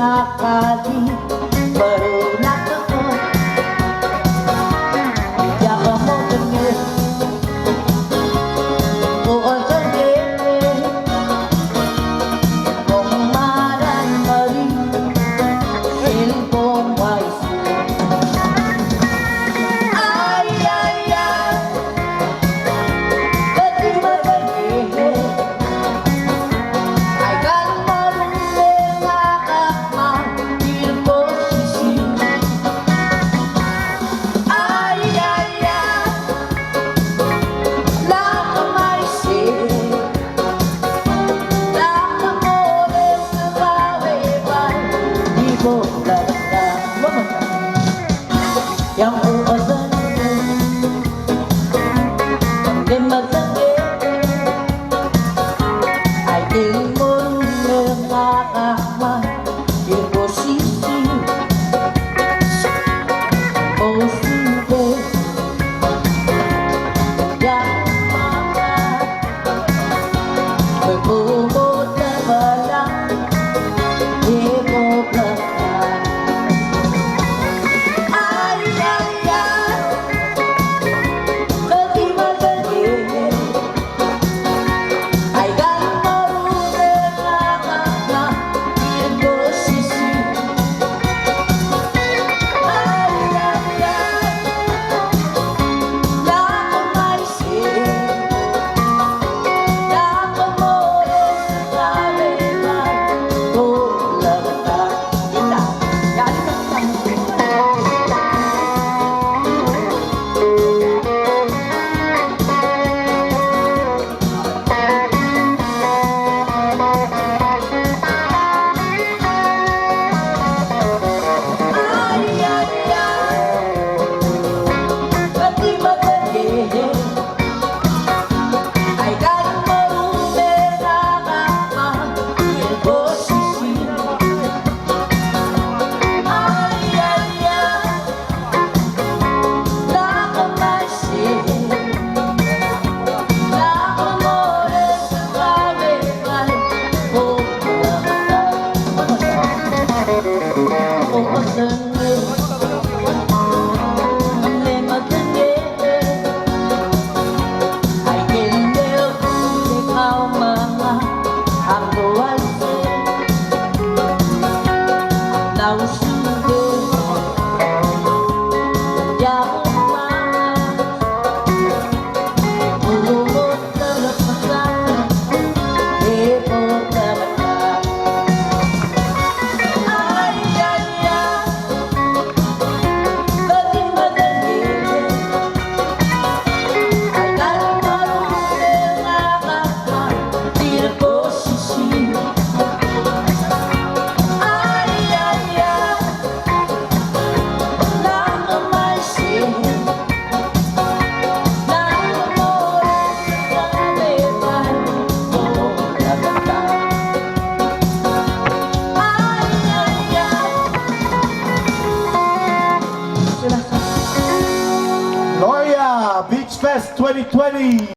akali barunak ako. Jaga mo ganyan bukas ang gete kung maran pa rin ilpong waisu. Ay, ay, ay, pati magagete ay ganang marunong nakakapil ko sisi. Ay, ay, ay, nakamaisip nakamores na bawebay di mo talaga yang uasan hindi magagete ay di mo nakakapil ko sisi. Oh, sige, yang mga bumubot na balang di mo plakan. Ay, ay, ay, pati magagete ay ganang marunong nakakapil ko sisi. Ay, ay, ay, nakamaisip nakamores na bawebay tulad ka. Kita, yan ang ay, ay, ay, pati magagete ay ganang marunong nakakapil ko sisi. Ay, ay, ay, nakamaisip nakamores na bawebay tulad ka. Loria Beach Fest 2020.